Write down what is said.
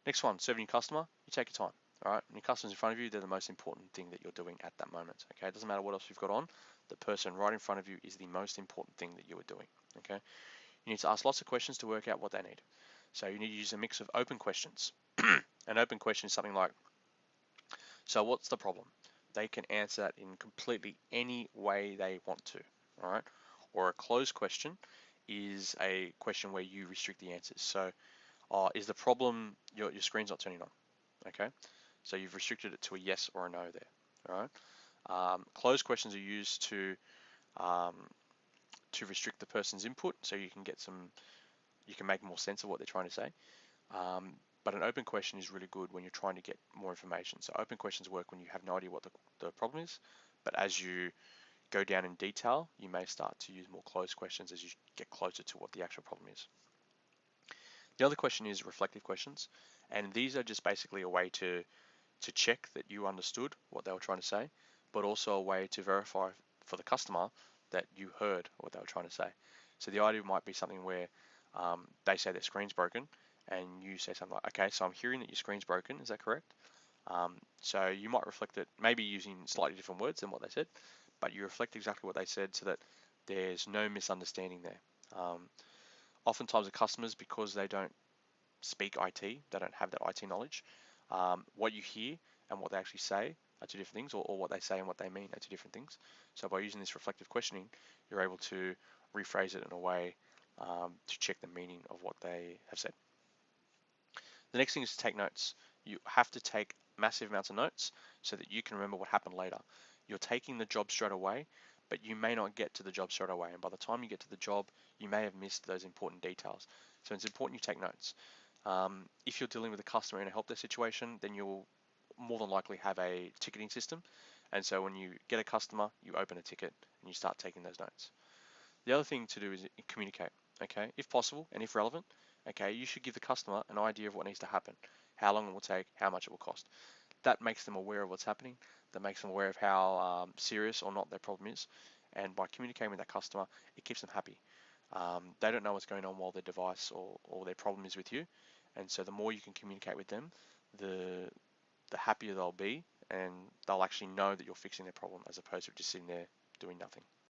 Next one, serving your customer, you take your time. All right, when your customer's in front of you, they're the most important thing that you're doing at that moment. Okay, it doesn't matter what else you've got on. The person right in front of you is the most important thing that you are doing. Okay, you need to ask lots of questions to work out what they need. So you need to use a mix of open questions. An open question is something like, so what's the problem? They can answer that in completely any way they want to. All right, or a closed question is a question where you restrict the answers. So, is the problem your screen's not turning on? Okay, so you've restricted it to a yes or a no there. All right. Closed questions are used um, to restrict the person's input, so you can make more sense of what they're trying to say. Um, but an open question is really good when you're trying to get more information. So open questions work when you have no idea what the problem is, but as you go down in detail, you may start to use more closed questions as you get closer to what the actual problem is. The other question is reflective questions, and these are just basically a way to check that you understood what they were trying to say, but also a way to verify for the customer that you heard what they were trying to say. So the idea might be something where they say their screen's broken, and you say something like, okay, so I'm hearing that your screen's broken, is that correct? So you might reflect it maybe using slightly different words than what they said, but you reflect exactly what they said so that there's no misunderstanding there. Oftentimes the customers, because they don't speak IT, they don't have that IT knowledge, what you hear and what they actually say are two different things, or what they say and what they mean are two different things. So by using this reflective questioning, you're able to rephrase it in a way to check the meaning of what they have said. The next thing is to take notes. You have to take massive amounts of notes so that you can remember what happened later. You're taking the job straight away, but you may not get to the job straight away. And by the time you get to the job, you may have missed those important details. So it's important you take notes. If you're dealing with a customer in a help desk situation, then you'll more than likely have a ticketing system. And so when you get a customer, you open a ticket and you start taking those notes. The other thing to do is communicate, okay? If possible and if relevant, okay, you should give the customer an idea of what needs to happen, how long it will take, how much it will cost. That makes them aware of what's happening, that makes them aware of how serious or not their problem is. And by communicating with that customer, it keeps them happy. They don't know what's going on while their device or their problem is with you. And so the more you can communicate with them, the the happier they'll be, and they'll actually know that you're fixing their problem as opposed to just sitting there doing nothing.